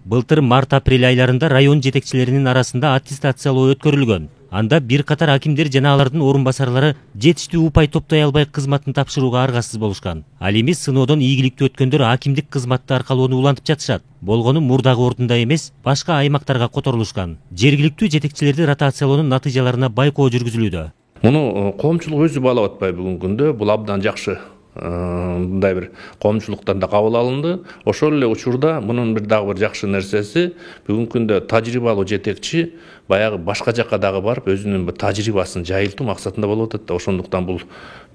Былтыр март-апрель айларында район жетекчилеринин арасында аттестациялоо өткөрүлгөн. Анда бир катар акимдер жана алардын орун басарлары жетиштүү упай топтой албай кызматын тапшырууга аргасыз болушкан. Ал эми сыноодон ийгиликтүү өткөндөр акимдик кызматты аркалоону улантып жатышат. Болгону мурдагы ордунда эмес, башка аймактарга которулушкан. Жергиликтүү жетекчилерди ротациялоонун натыйжаларына байкоо жүргүзүлүүдө. Муну коомчулук өзү баалап атпайбы бүгүнкү күндө? Бул абдан жакшы. Мындай бир коомчулуктан да кабыл алынды. Ошол эле учурда мунун дагы бир жакшы нерсеси, бүгүнкү күндө тажрыйбалуу жетекчи баягы башка жакка дагы барып өзүнүн тажрыйбасын жайылтуу максатында болуп атат. Ошондуктан бул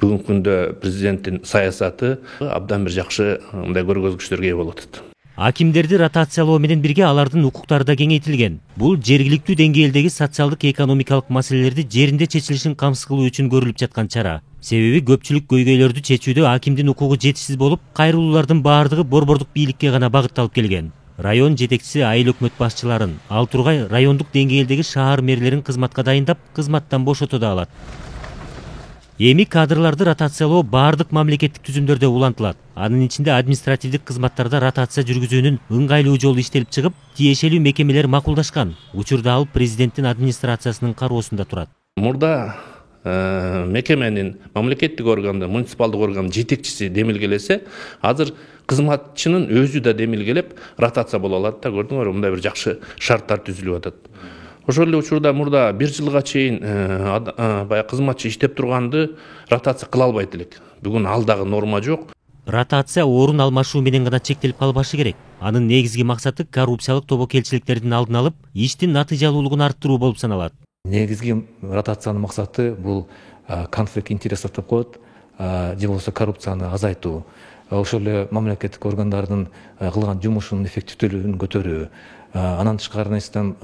бүгүнкү күндө президенттин саясаты абдан бир жакшы мындай көргөзгүчтөргө ээ болуп атат. Акимдерди ротациялоо менен бирге алардын укуктары да кеңейтилген. Бул жергиликтүү деңгээлдеги социалдык экономикалык маселелерди жеринде чечилишин камсыз кылуу үчүн көрүлүп жаткан чара. Себеби көпчүлүк көйгөйлөрдү чечүүдө акимдин укугу жетишсиз болуп, кайрылуулардын баардыгы борбордук бийликке гана багытталып келген. Район жетекчиси айыл өкмөт башчыларын, ал тургай райондук деңгээлдеги шаар мэрлерин кызматка дайындап, кызматтан бошото да алат. Эми кадрларды ротациялоо баардык мамлекеттик түзүмдөрдө улантылат. Анын ичинде административдик кызматтарда ротация жүргүзүүнүн ыңгайлуу жолу иштелип чыгып, тиешелүү мекемелер макулдашкан. Учурда ал президенттин администрациясынын кароосунда турат. Мурда мекеменин, мамлекеттик органдын, муниципалдык органдын жетекчиси демилгелесе, азыр кызматчынын өзү да демилгелеп ротация боло алат да, көрдүңөрбү? Мындай бир жакшы шарттар түзүлүп атат. Ошол эле учурда мурда 1 жылга чейин баягы кызматчы иштеп турганды ротация кыла албайт элек. Бүгүн ал дагы норма жок. Ротация орун алмашуу менен гана чектелип калбашы керек. Анын негизги максаты коррупциялык тобокелчиликтердин алдын алып, иштин натыйжалуулугун арттыруу болуп саналат. Негизги ротациянын максаты бул конфликт интересов деп коет, же болбосо коррупцияны азайтуу. Ошол эле мамлекеттик органдардын кылган жумушунун эффективдүүлүгүн көтөрүү. Анан тышкарынан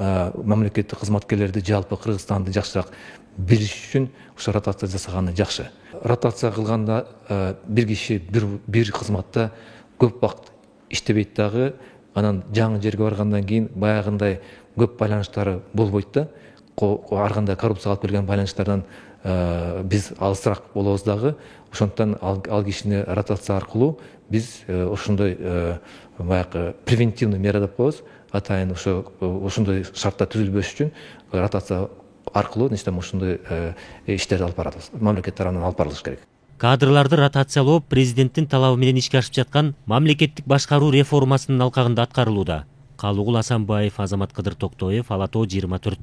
мамлекеттик кызматкерлерди жалпы Кыргызстанды жакшыраак билиш үчүн ошо ротация жасаганы жакшы. Ротация кылганда бир киши бир кызматта көп убакыт иштебейт дагы, анан жаңы жерге баргандан кийин баягындай көп байланыштары болбойт да. Ар кандай коррупцияга алып келген байланыштардан биз алысыраак болобуз дагы. Ошондуктан ал кишини ротация аркылуу биз ошондой баягы превентивный мера деп коебуз. Атайын ошондой шарттар түзүлбөш үчүн ротация аркылуу ошондой иштерди алып барабыз. Мамлекет тарабынан алып барылыш керек. Кадрларды ротациялоо президенттин талабы менен ишке ашып жаткан мамлекеттик башкаруу реформасынын алкагында аткарылууда. Калыгул Асанбаев, Азамат Кыдыр Токтоев, Ала Тоо 24.